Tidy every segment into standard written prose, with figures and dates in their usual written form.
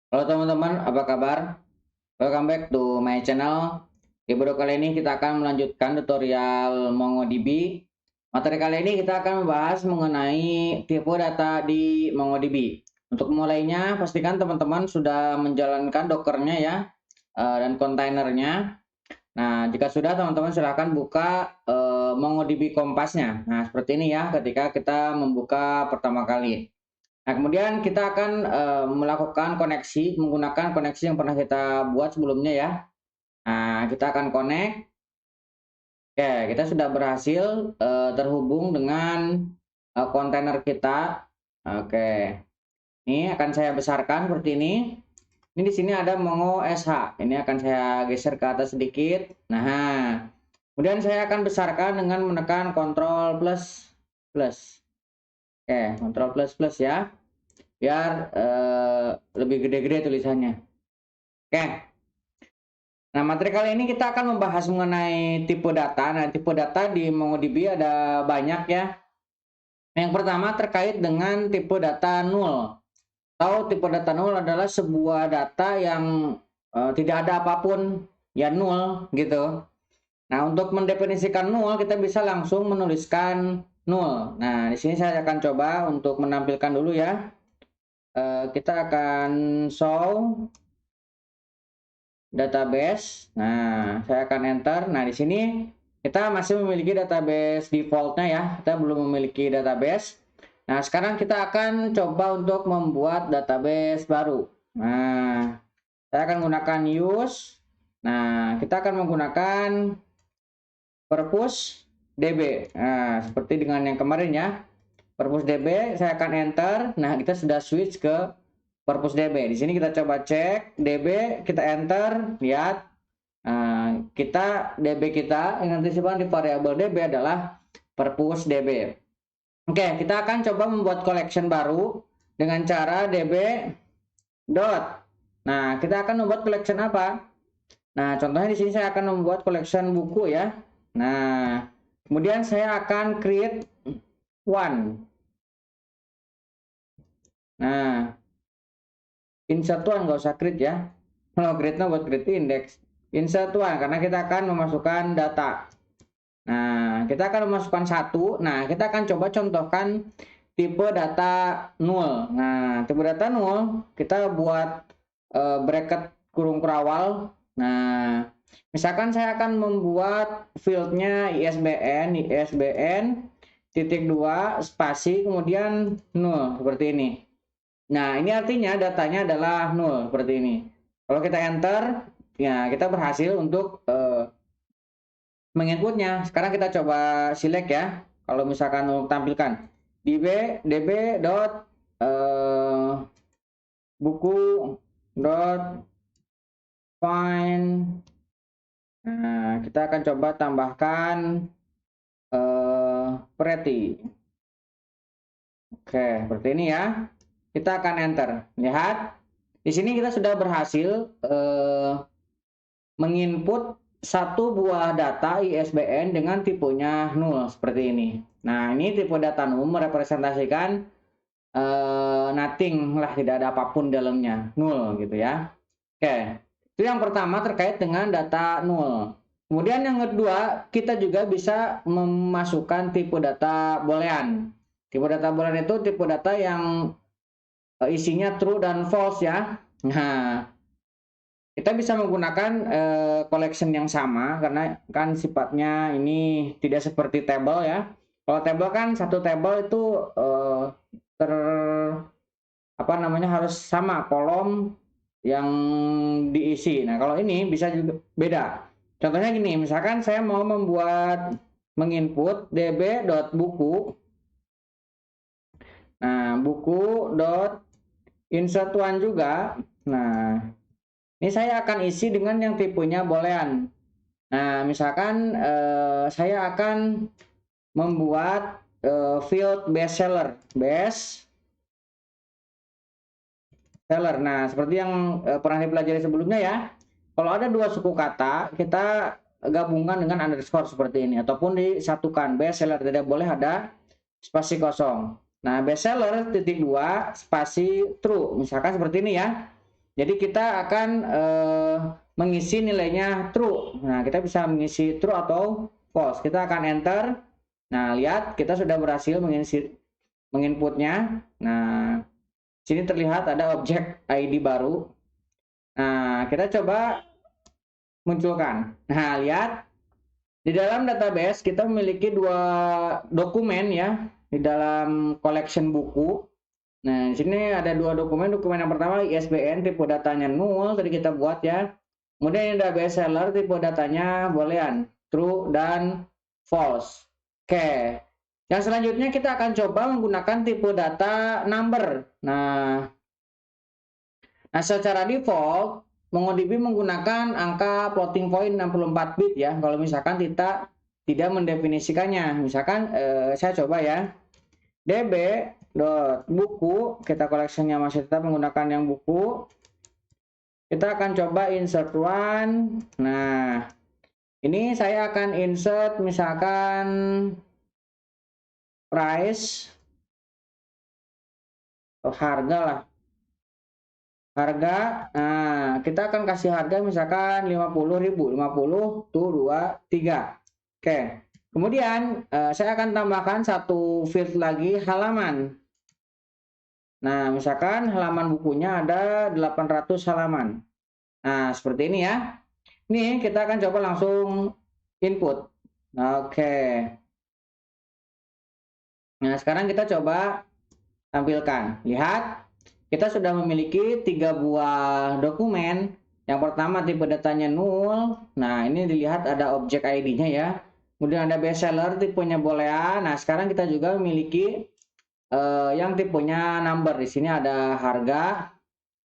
Halo teman-teman, apa kabar? Welcome back to my channel. Di video kali ini kita akan melanjutkan tutorial MongoDB. Materi kali ini kita akan membahas mengenai tipe data di MongoDB. Untuk mulainya, pastikan teman-teman sudah menjalankan Dockernya ya, dan kontainernya. Nah, jika sudah, teman-teman silahkan buka MongoDB Kompasnya. Nah, seperti ini ya, ketika kita membuka pertama kali. Nah, kemudian kita akan melakukan koneksi menggunakan koneksi yang pernah kita buat sebelumnya ya. Nah, kita akan connect. Oke, kita sudah berhasil terhubung dengan kontainer kita. Oke, ini akan saya besarkan seperti ini. Ini di sini ada Mongo SH. Ini akan saya geser ke atas sedikit. Nah, kemudian saya akan besarkan dengan menekan Ctrl plus plus. Oke, Ctrl plus plus ya, biar lebih gede-gede tulisannya. Oke, nah materi kali ini kita akan membahas mengenai tipe data. Nah, tipe data di MongoDB ada banyak ya. Yang pertama terkait dengan tipe data null. Tahu tipe data null adalah sebuah data yang tidak ada apapun, ya null gitu. Nah, untuk mendefinisikan null kita bisa langsung menuliskan null. Nah, di sini saya akan coba untuk menampilkan dulu ya. Kita akan show database. Nah, saya akan enter. Nah, di sini kita masih memiliki database defaultnya ya. Kita belum memiliki database. Nah, sekarang kita akan coba untuk membuat database baru. Nah, saya akan menggunakan use. Nah, kita akan menggunakan purpose db. Nah, seperti dengan yang kemarin ya. Purpose db, saya akan enter. Nah, kita sudah switch ke purpose db. Di sini kita coba cek db, kita enter, lihat. Nah, kita db kita yang nanti disimpan di variabel db adalah purpose db. Oke, kita akan coba membuat collection baru dengan cara db dot. Nah, kita akan membuat collection apa? Nah, contohnya di sini saya akan membuat collection buku ya. Nah, kemudian saya akan create one. Nah, insert one nggak usah create ya. Kalau create-nya buat create index. Insert one karena kita akan memasukkan data. Nah, kita akan memasukkan satu. Nah, kita akan coba contohkan tipe data null. Nah, tipe data null kita buat bracket kurung kerawal. Nah, misalkan saya akan membuat fieldnya ISBN titik 2 spasi kemudian null seperti ini. Nah, ini artinya datanya adalah null seperti ini. Kalau kita enter, ya kita berhasil untuk menginputnya. Sekarang kita coba select ya. Kalau misalkan untuk tampilkan db dot buku dot find. Nah, kita akan coba tambahkan pretty. Oke, seperti ini ya. Kita akan enter. Lihat, di sini kita sudah berhasil menginput satu buah data ISBN dengan tipenya null seperti ini. Nah, ini tipe data null merepresentasikan nothing lah, tidak ada apapun dalamnya, null gitu ya. Oke, itu yang pertama terkait dengan data null. Kemudian yang kedua, kita juga bisa memasukkan tipe data boolean. Tipe data boolean itu tipe data yang isinya true dan false ya. Nah, kita bisa menggunakan collection yang sama karena kan sifatnya ini tidak seperti table ya. Kalau table kan satu table itu ter apa namanya harus sama kolom yang diisi. Nah, kalau ini bisa juga beda. Contohnya gini, misalkan saya mau membuat menginput db.buku. Nah, buku dot insert one juga. Nah, ini saya akan isi dengan yang tipenya boolean. Nah, misalkan saya akan membuat field bestseller. Nah, seperti yang pernah dipelajari sebelumnya ya. Kalau ada dua suku kata, kita gabungkan dengan underscore seperti ini. Ataupun disatukan. Bestseller, tidak boleh ada spasi kosong. Nah, bestseller titik 2 spasi true. Misalkan seperti ini ya. Jadi kita akan mengisi nilainya true. Nah, kita bisa mengisi true atau false. Kita akan enter. Nah, lihat kita sudah berhasil menginputnya. Nah, sini terlihat ada objek ID baru. Nah, kita coba munculkan. Nah, lihat di dalam database kita memiliki dua dokumen ya di dalam collection buku. Nah, di sini ada dua dokumen. Dokumen yang pertama ISBN, tipe datanya 0, tadi kita buat ya. Kemudian ada bestseller, tipe datanya boolean, true dan false. Oke. Yang selanjutnya kita akan coba menggunakan tipe data number. Nah secara default MongoDB menggunakan angka floating point 64 bit ya. Kalau misalkan kita tidak mendefinisikannya. Misalkan saya coba ya. db.buku, kita collectionnya masih tetap menggunakan yang buku. Kita akan coba insert one. Nah, ini saya akan insert misalkan price atau harga lah. Harga, nah kita akan kasih harga misalkan 50.000, 50 tuh 2 3. Oke. Kemudian saya akan tambahkan satu field lagi, halaman. Nah, misalkan halaman bukunya ada 800 halaman. Nah, seperti ini ya. Ini kita akan coba langsung input. Oke. Nah, sekarang kita coba tampilkan. Lihat, kita sudah memiliki 3 buah dokumen. Yang pertama tipe datanya 0. Nah, ini dilihat ada objek ID-nya ya. Kemudian ada bestseller, tipenya boolean. Nah, sekarang kita juga memiliki yang tipenya number. Di sini ada harga,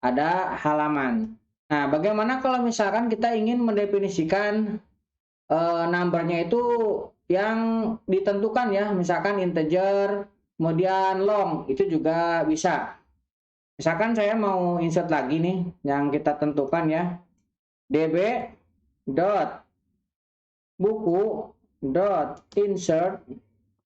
ada halaman. Nah, bagaimana kalau misalkan kita ingin mendefinisikan numbernya itu yang ditentukan ya, misalkan integer, kemudian long, itu juga bisa. Misalkan saya mau insert lagi nih, yang kita tentukan ya, db.buku.insert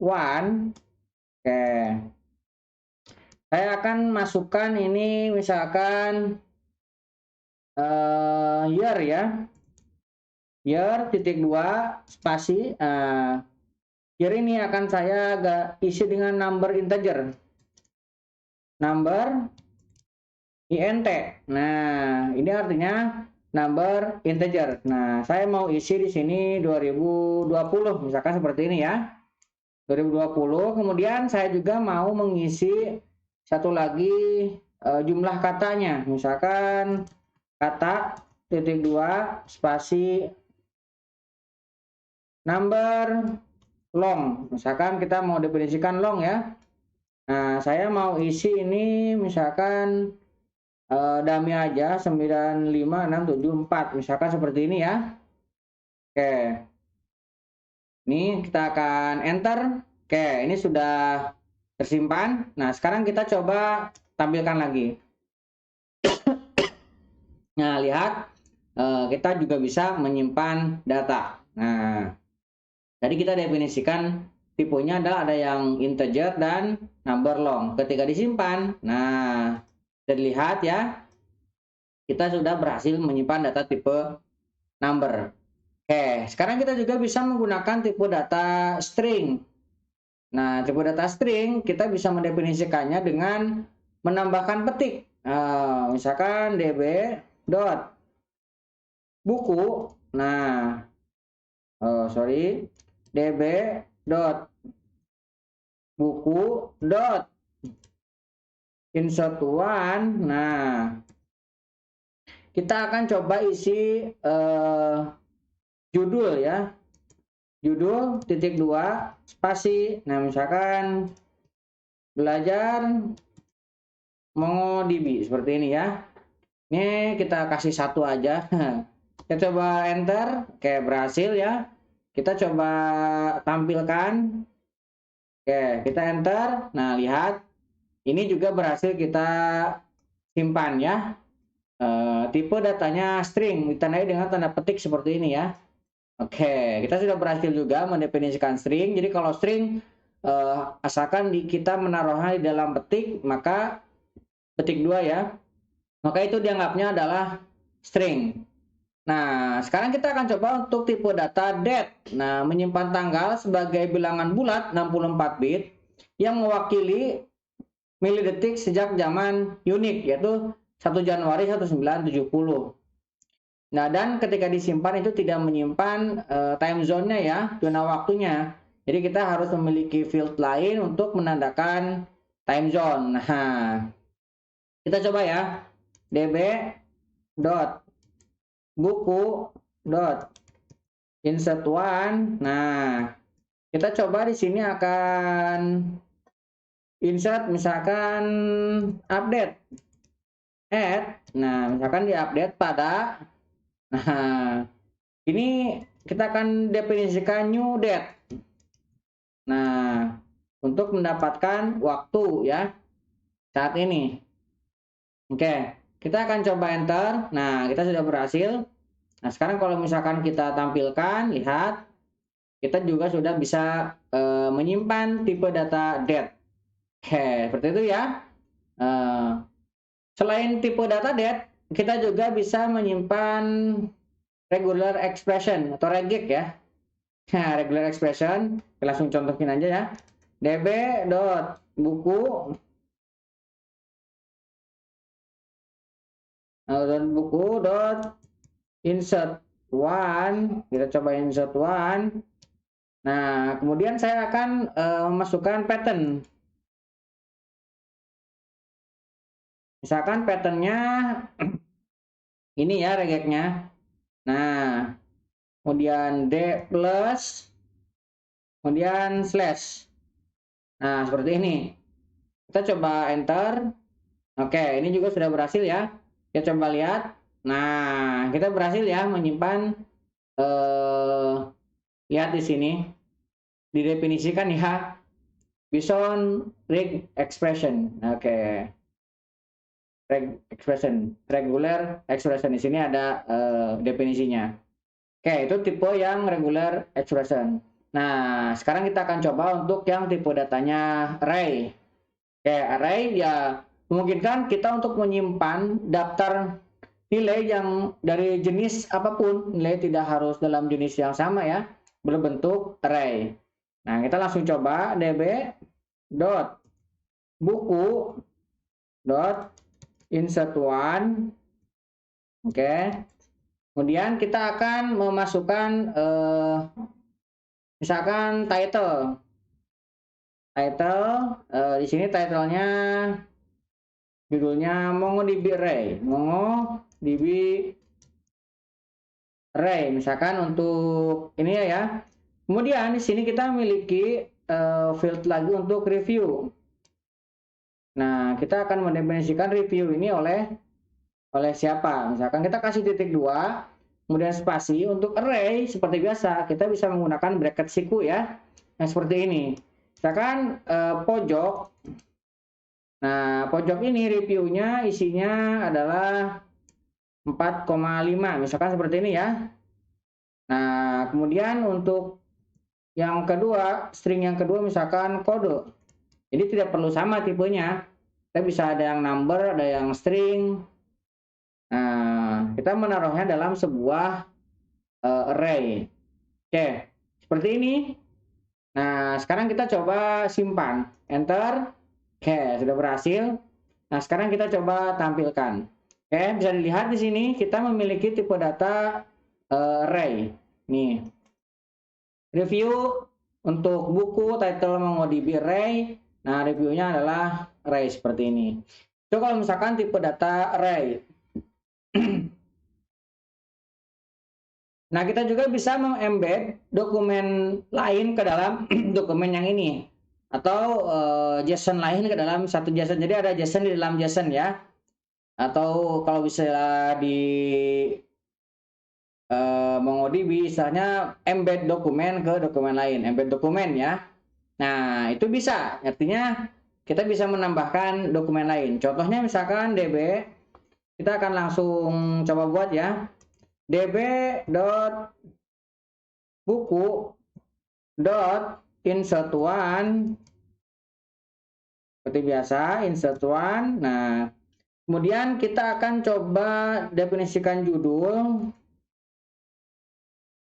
one. Oke, saya akan masukkan ini misalkan year ya, year titik 2 spasi. Year ini akan saya isi dengan number integer, number int. Nah, ini artinya number integer. Nah, saya mau isi di sini 2020, misalkan seperti ini ya. 2020. Kemudian saya juga mau mengisi satu lagi jumlah katanya. Misalkan kata titik 2 spasi number long. Misalkan kita mau definisikan long ya. Nah, saya mau isi ini misalkan dummy aja 95674, misalkan seperti ini ya. Oke, ini kita akan enter. Oke, ini sudah tersimpan. Nah, sekarang kita coba tampilkan lagi. Nah, lihat, kita juga bisa menyimpan data. Nah, tadi kita definisikan tipenya adalah ada yang integer dan number long. Ketika disimpan, nah terlihat ya, kita sudah berhasil menyimpan data tipe number. Oke, sekarang kita juga bisa menggunakan tipe data string. Nah, tipe data string kita bisa mendefinisikannya dengan menambahkan petik. Misalkan db.buku. Nah, db.buku.insert one. Nah, kita akan coba isi judul ya, judul titik 2 spasi. Nah, misalkan belajar MongoDB seperti ini ya. Ini kita kasih satu aja. Kita coba enter. Oke, berhasil ya. Kita coba tampilkan. Oke, kita enter. Nah, lihat, ini juga berhasil kita simpan ya. Tipe datanya string, ditandai dengan tanda petik seperti ini ya. Oke, kita sudah berhasil juga mendefinisikan string. Jadi kalau string asalkan kita menaruhnya di dalam petik, maka petik 2 ya. maka itu dianggapnya adalah string. Nah, sekarang kita akan coba untuk tipe data date. Nah, menyimpan tanggal sebagai bilangan bulat 64 bit yang mewakili milidetik sejak zaman unik, yaitu 1 Januari 1970. Nah, dan ketika disimpan itu tidak menyimpan time zone-nya ya, zona waktunya. Jadi kita harus memiliki field lain untuk menandakan time zone. Nah, kita coba ya. db dot buku dot insert one. Nah, kita coba di sini akan insert misalkan update add. Nah, misalkan di update pada. Nah, ini kita akan definisikan new date. Nah, untuk mendapatkan waktu ya saat ini. Oke, kita akan coba enter. Nah, kita sudah berhasil. Nah, sekarang kalau misalkan kita tampilkan, lihat, kita juga sudah bisa menyimpan tipe data date. Oke, seperti itu ya. Selain tipe data date, kita juga bisa menyimpan regular expression atau regek ya. Nah, regular expression, kita langsung contohin aja ya. db.buku insert one, kita coba insert one. Nah, kemudian saya akan memasukkan pattern. Misalkan patternnya ini ya regeknya. Nah, kemudian d plus, kemudian slash. Nah, seperti ini. Kita coba enter. Oke, ini juga sudah berhasil ya. Kita coba lihat. Nah, kita berhasil ya menyimpan. Lihat di sini. Didefinisikan ya. Bison rig expression. Oke. Regular expression. Di sini ada definisinya. Oke, itu tipe yang regular expression. Nah, sekarang kita akan coba untuk yang tipe datanya array. Oke, array ya memungkinkan kita untuk menyimpan daftar nilai yang dari jenis apapun. Nilai tidak harus dalam jenis yang sama ya, berbentuk array. Nah, kita langsung coba db dot buku dot insert one. Oke. Kemudian kita akan memasukkan misalkan title. Di sini titlenya judulnya MongoDB Array. MongoDB Array. Misalkan untuk ini ya. Kemudian di sini kita memiliki field lagi untuk review. Nah, kita akan mendefinisikan review ini oleh siapa. Misalkan kita kasih titik 2, kemudian spasi. Untuk array seperti biasa, kita bisa menggunakan bracket siku ya. Nah, seperti ini. Misalkan pojok. Nah, pojok ini reviewnya isinya adalah 4,5. Misalkan seperti ini ya. Nah, kemudian untuk yang kedua, string yang kedua misalkan kode. Jadi tidak perlu sama tipenya. Kita bisa ada yang number, ada yang string. Nah, kita menaruhnya dalam sebuah array. Oke, seperti ini. Nah, sekarang kita coba simpan. Enter. Oke, sudah berhasil. Nah, sekarang kita coba tampilkan. Oke, bisa dilihat di sini kita memiliki tipe data array. Nih. Review untuk buku title MongoDB array. Nah, reviewnya adalah array seperti ini. So, kalau misalkan tipe data array. Nah, kita juga bisa mengembed dokumen lain ke dalam dokumen yang ini. Atau JSON lain ke dalam satu JSON. Jadi ada JSON di dalam JSON ya. Atau kalau bisa di MongoDB istilahnya embed dokumen ke dokumen lain. Embed dokumen ya. Nah, itu bisa. Artinya kita bisa menambahkan dokumen lain. Contohnya misalkan db. Kita akan langsung coba buat ya. db.buku.insert one. Seperti biasa, insert one. Nah, Kemudian kita akan coba definisikan judul.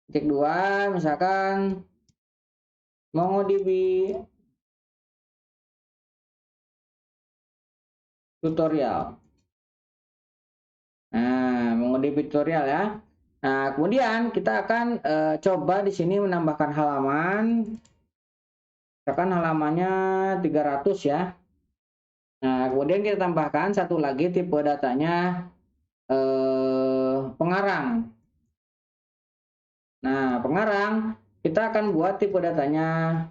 Titik 2, misalkan MongoDB tutorial. Nah, MongoDB tutorial ya. Nah, kemudian kita akan coba di sini menambahkan halaman. Misalkan halamannya 300 ya. Nah, kemudian kita tambahkan satu lagi tipe datanya pengarang. Nah, pengarang kita akan buat tipe datanya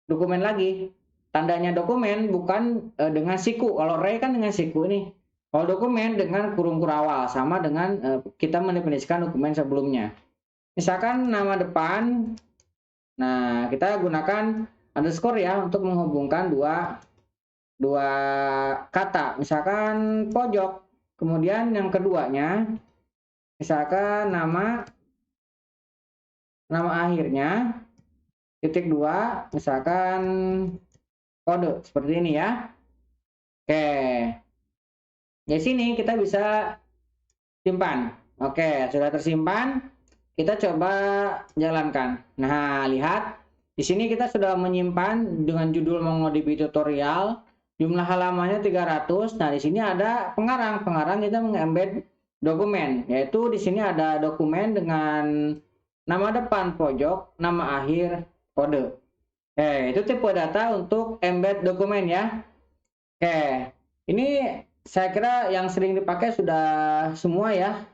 dokumen lagi. Tandanya dokumen bukan dengan siku. Kalau array kan dengan siku nih. Kalau dokumen dengan kurung kurawal sama dengan kita mendefinisikan dokumen sebelumnya. Misalkan nama depan. Nah, kita gunakan underscore ya untuk menghubungkan dua kata. Misalkan pojok. Kemudian yang keduanya misalkan nama akhirnya titik 2 misalkan kode seperti ini ya. Oke. Di sini kita bisa simpan. Oke, sudah tersimpan. Kita coba jalankan. Nah, lihat di sini kita sudah menyimpan dengan judul MongoDB tutorial. Jumlah halamannya 300. Nah, di sini ada pengarang. Pengarang kita mengembed dokumen, yaitu di sini ada dokumen dengan nama depan pojok, nama akhir, kode. Itu tipe data untuk embed dokumen ya. Oke, ini saya kira yang sering dipakai sudah semua ya.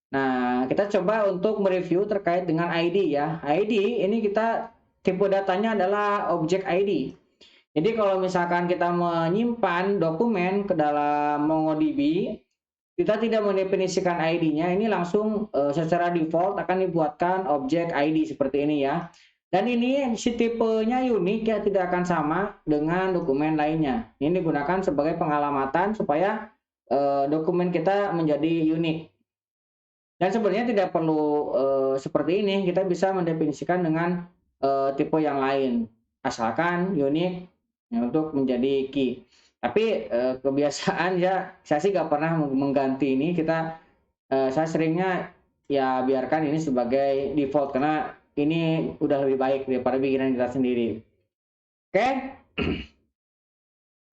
Nah, kita coba untuk mereview terkait dengan ID ya. ID ini kita tipe datanya adalah objek ID. Jadi kalau misalkan kita menyimpan dokumen ke dalam MongoDB, kita tidak mendefinisikan ID-nya, ini langsung secara default akan dibuatkan objek ID seperti ini ya. Dan ini si tipenya unik ya, tidak akan sama dengan dokumen lainnya. Ini digunakan sebagai pengalamatan supaya dokumen kita menjadi unik. Dan sebenarnya tidak perlu seperti ini, kita bisa mendefinisikan dengan tipe yang lain, asalkan unik ya, untuk menjadi key. Tapi kebiasaan ya, saya sih nggak pernah mengganti ini. Saya seringnya ya biarkan ini sebagai default karena ini udah lebih baik daripada bikinan kita sendiri. Oke,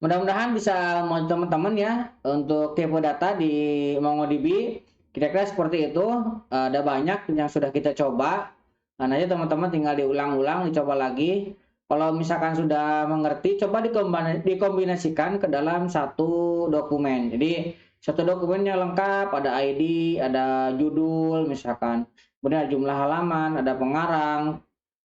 mudah-mudahan bisa membantu teman-teman ya untuk tipe data di MongoDB. Kira-kira seperti itu. Ada banyak yang sudah kita coba. Nah, nanti teman-teman tinggal diulang-ulang, dicoba lagi. Kalau misalkan sudah mengerti, coba dikombinasikan ke dalam satu dokumen. Jadi satu dokumennya lengkap, ada ID, ada judul misalkan, kemudian ada jumlah halaman, ada pengarang,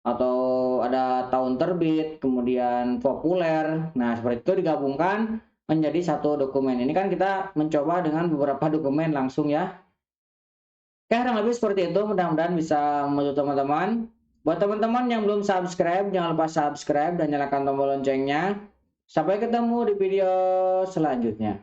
atau ada tahun terbit, kemudian populer. Nah, seperti itu digabungkan menjadi satu dokumen. Ini kan kita mencoba dengan beberapa dokumen langsung ya. Oke, kurang lebih seperti itu. Mudah-mudahan bisa membantu teman-teman. Buat teman-teman yang belum subscribe, jangan lupa subscribe dan nyalakan tombol loncengnya. Sampai ketemu di video selanjutnya.